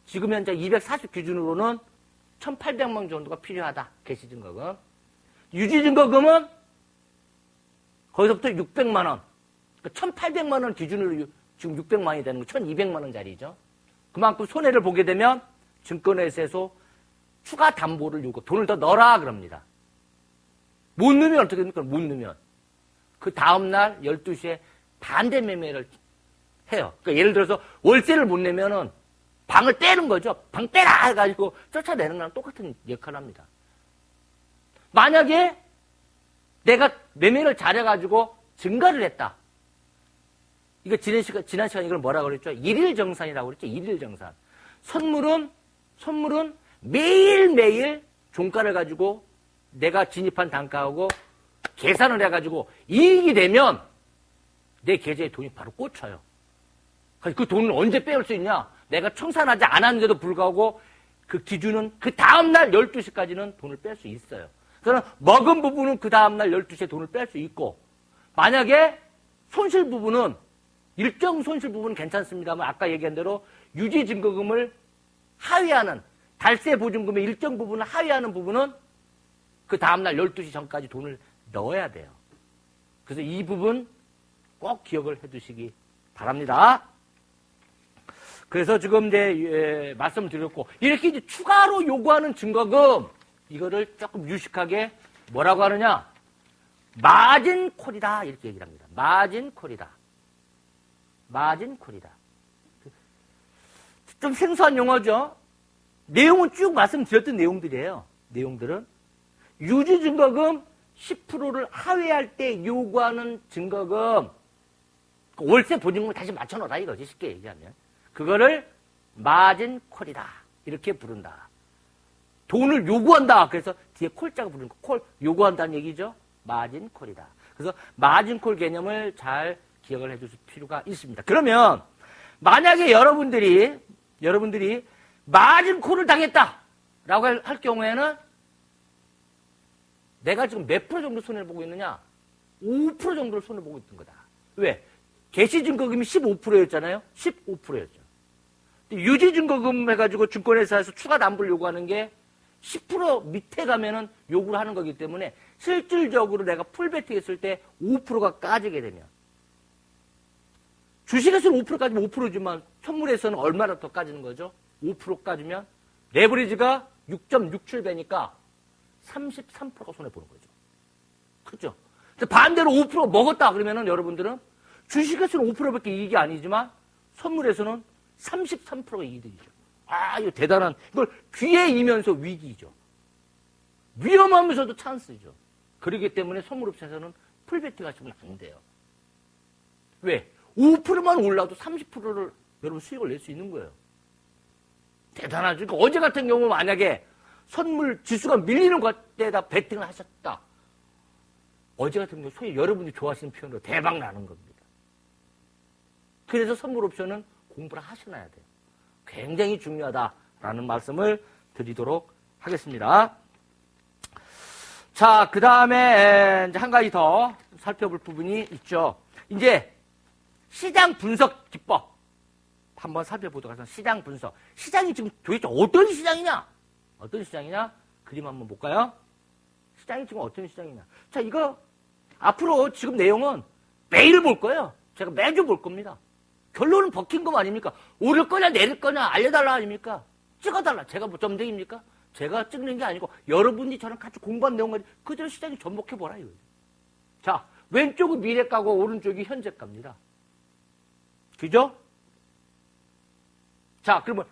지금 현재 240 기준으로는 1,800만 원 정도가 필요하다. 개시증거금. 유지증거금은 거기서부터 600만 원. 그러니까 1,800만 원 기준으로 지금 600만 원이 되는 거 1,200만 원짜리죠. 그만큼 손해를 보게 되면 증권회사에서 추가 담보를 요구, 돈을 더 넣어라 그럽니다. 못 넣으면 어떻게 됩니까? 못 넣으면. 그 다음날 12시에 반대 매매를 해요. 그러니까 예를 들어서 월세를 못 내면은 방을 떼는 거죠. 방 떼라 해가지고 쫓아내는 거랑 똑같은 역할을 합니다. 만약에 내가 매매를 잘해가지고 증가를 했다. 이거 지난 시간 이걸 뭐라고 그랬죠? 일일정산이라고 그랬죠? 일일정산. 선물은 매일매일 종가를 가지고 내가 진입한 단가하고 계산을 해가지고 이익이 되면 내 계좌에 돈이 바로 꽂혀요. 그 돈을 언제 빼올 수 있냐? 내가 청산하지 않았는데도 불구하고 그 기준은 그 다음날 12시까지는 돈을 뺄 수 있어요. 그러나 먹은 부분은 그 다음날 12시에 돈을 뺄 수 있고 만약에 손실 부분은 일정 손실 부분은 괜찮습니다만 아까 얘기한 대로 유지증거금을 하회하는 달세 보증금의 일정 부분을 하회하는 부분은 그 다음날 12시 전까지 돈을 넣어야 돼요. 그래서 이 부분 꼭 기억을 해두시기 바랍니다. 그래서 지금 이제 말씀드렸고 이렇게 이제 추가로 요구하는 증거금 이거를 조금 유식하게 뭐라고 하느냐? 마진콜이다 이렇게 얘기를 합니다. 마진콜이다. 마진콜이다. 좀 생소한 용어죠. 내용은 쭉 말씀드렸던 내용들이에요. 내용들은 유지증거금 10%를 하회할 때 요구하는 증거금 월세 보증금을 다시 맞춰놓으라 이거지 쉽게 얘기하면 그거를 마진콜이다 이렇게 부른다. 돈을 요구한다. 그래서 뒤에 콜자가 부르는 거 콜 요구한다는 얘기죠. 마진콜이다. 그래서 마진콜 개념을 잘 기억을 해두실 필요가 있습니다. 그러면 만약에 여러분들이 마진콜을 당했다라고 할 경우에는 내가 지금 몇 프로 정도 손해를 보고 있느냐? 5% 정도를 손해를 보고 있던 거다. 왜? 개시증거금이 15%였잖아요. 15%였죠. 유지증거금 해가지고 증권회사에서 추가 담보를 요구하는 게 10% 밑에 가면은 요구를 하는 거기 때문에 실질적으로 내가 풀베팅 했을 때 5%가 까지게 되면 주식에서는 5% 까지면 5%지만 선물에서는 얼마나 더 까지는 거죠? 5% 까지면 레버리지가 6.67배니까 33%가 손해보는 거죠. 그렇죠? 반대로 5% 먹었다 그러면은 여러분들은 주식에서는 5%밖에 이익이 아니지만 선물에서는 33%가 이익이죠. 아, 이거 대단한, 이걸 기회이면서 위기죠. 위험하면서도 찬스죠. 그렇기 때문에 선물업체에서는 풀베팅 하시면 안 돼요. 왜? 5%만 올라도 30%를 여러분 수익을 낼 수 있는 거예요. 대단하죠. 그러니까 어제 같은 경우 만약에 선물 지수가 밀리는 것 때다 베팅을 하셨다. 어제 같은 경우 소위 여러분이 좋아하시는 표현으로 대박 나는 겁니다. 그래서 선물옵션은 공부를 하셔놔야 돼요. 굉장히 중요하다라는 말씀을 드리도록 하겠습니다. 자, 그 다음에 이제 한 가지 더 살펴볼 부분이 있죠. 이제 시장 분석 기법 한번 살펴보도록 하겠습니다. 시장 분석. 시장이 지금 도대체 어떤 시장이냐? 어떤 시장이냐? 그림 한번 볼까요? 시장이 지금 어떤 시장이냐? 자, 이거 앞으로 지금 내용은 매일 볼 거예요. 제가 매주 볼 겁니다. 결론은 버킹 거 아닙니까? 오를 거냐 내릴 거냐 알려달라 아닙니까? 찍어달라. 제가 뭐 점쟁입니까? 제가 찍는 게 아니고 여러분이 저랑 같이 공부한 내용까지 그대로 시장에 접목해보라 이거예요. 자, 왼쪽은 미래가고 오른쪽이 현재가입니다. 그죠? 자, 그러면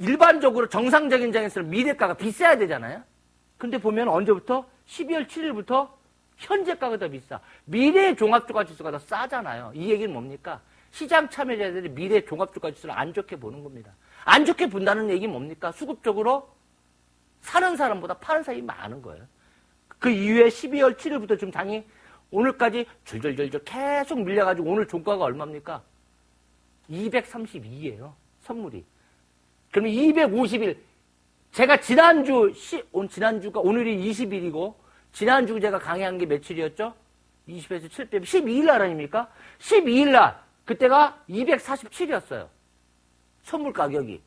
일반적으로 정상적인 장에서는 미래가가 비싸야 되잖아요. 근데 보면 언제부터? 12월 7일부터 현재가가 더 비싸. 미래 종합주가지수가 더 싸잖아요. 이 얘기는 뭡니까? 시장 참여자들이 미래 종합주가지수를 안 좋게 보는 겁니다. 안 좋게 본다는 얘기는 뭡니까? 수급적으로 사는 사람보다 파는 사람이 많은 거예요. 그 이후에 12월 7일부터 지금 장이 오늘까지 줄줄줄줄 계속 밀려가지고 오늘 종가가 얼마입니까? 232예요. 선물이. 그러면 251. 제가 지난주가 오늘이 20일이고 지난주 제가 강의한 게 며칠이었죠? 20에서 7 빼면 12일 날 아닙니까? 12일 날 그때가 247이었어요. 선물 가격이.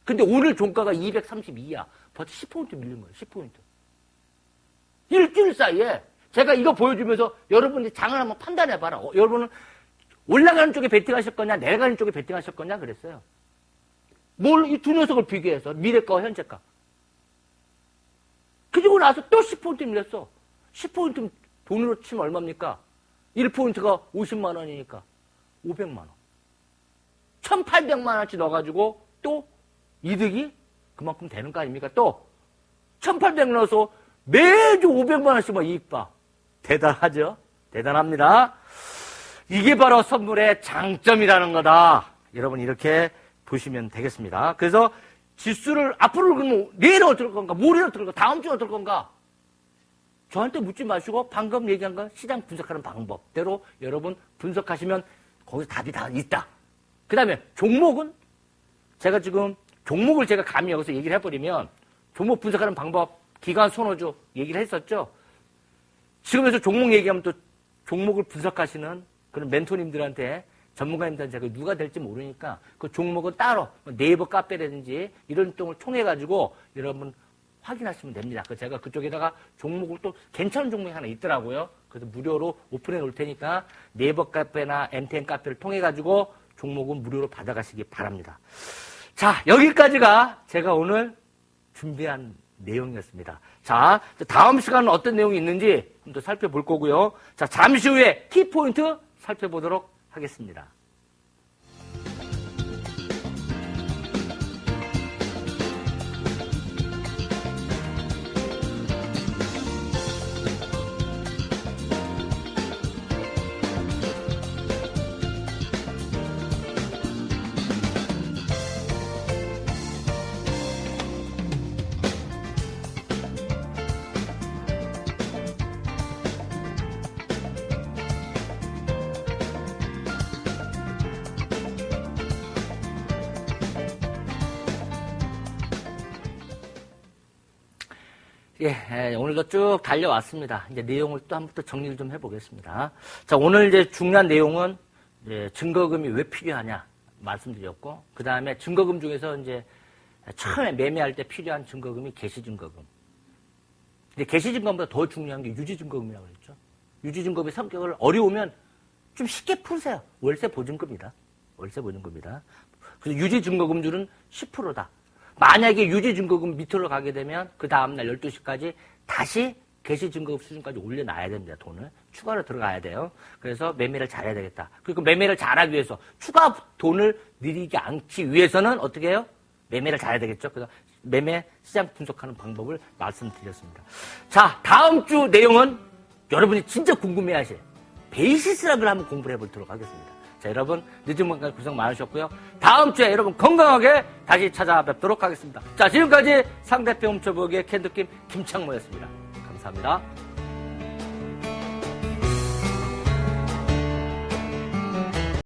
근데 오늘 종가가 232야. 벌써 10포인트 밀린 거예요. 10포인트. 일주일 사이에 제가 이거 보여주면서 여러분이 장을 한번 판단해봐라. 여러분은 올라가는 쪽에 베팅하실 거냐 내려가는 쪽에 베팅하실 거냐 그랬어요. 이 두 녀석을 비교해서 미래가와 현재가. 그리고 나서 또 10포인트 밀렸어. 10포인트 돈으로 치면 얼마입니까? 1포인트가 50만 원이니까 500만 원. 1,800만 원치 넣어가지고 또 이득이 그만큼 되는 거 아닙니까? 또 1,800 넣어서 매주 500만 원씩만 이익 봐. 대단하죠? 대단합니다. 이게 바로 선물의 장점이라는 거다. 여러분 이렇게 보시면 되겠습니다. 그래서 지수를 앞으로 그러면 내일 어떨 건가? 모레 어떨 건가? 다음 주에 어떨 건가? 저한테 묻지 마시고 방금 얘기한 건 시장 분석하는 방법대로 여러분 분석하시면 거기서 답이 다 있다. 그 다음에 종목은 제가 지금 종목을 제가 감히 여기서 얘기를 해버리면 종목 분석하는 방법 기관 손호주 얘기를 했었죠. 지금에서 종목 얘기하면 또 종목을 분석하시는 그런 멘토님들한테 전문가님들한테 제가 누가 될지 모르니까 그 종목은 따로 네이버 카페라든지 이런 쪽을 통해가지고 여러분 확인하시면 됩니다. 그래서 제가 그쪽에다가 종목을 또 괜찮은 종목이 하나 있더라고요. 그래서 무료로 오픈해 놓을 테니까 네이버 카페나 MTN 카페를 통해가지고 종목은 무료로 받아가시기 바랍니다. 자, 여기까지가 제가 오늘 준비한 내용이었습니다. 자, 다음 시간은 어떤 내용이 있는지 좀 더 살펴볼 거고요. 자, 잠시 후에 키포인트 살펴보도록 하겠습니다. 예, 오늘도 쭉 달려왔습니다. 이제 내용을 또 한 번 더 정리를 좀 해보겠습니다. 자, 오늘 이제 중요한 내용은 이제 증거금이 왜 필요하냐 말씀드렸고, 그 다음에 증거금 중에서 이제 처음에 매매할 때 필요한 증거금이 개시증거금. 근데 개시증거금보다 더 중요한 게 유지증거금이라고 그랬죠. 유지증거금의 성격을 어려우면 좀 쉽게 푸세요. 월세 보증금이다. 월세 보증금이다. 그래서 유지증거금률은 10%다. 만약에 유지증거금 밑으로 가게 되면 그 다음날 12시까지 다시 개시증거금 수준까지 올려놔야 됩니다. 돈을. 추가로 들어가야 돼요. 그래서 매매를 잘해야 되겠다. 그리고 매매를 잘하기 위해서 추가 돈을 들이지 않기 위해서는 어떻게 해요? 매매를 잘해야 되겠죠. 그래서 매매 시장 분석하는 방법을 말씀드렸습니다. 자, 다음 주 내용은 여러분이 진짜 궁금해하실 베이시스락을 한번 공부를 해보도록 하겠습니다. 자, 여러분 늦은 밤까지 고생 많으셨고요. 다음 주에 여러분 건강하게 다시 찾아뵙도록 하겠습니다. 자, 지금까지 상대평 훔쳐보기의 캔드킴 김창모였습니다. 감사합니다.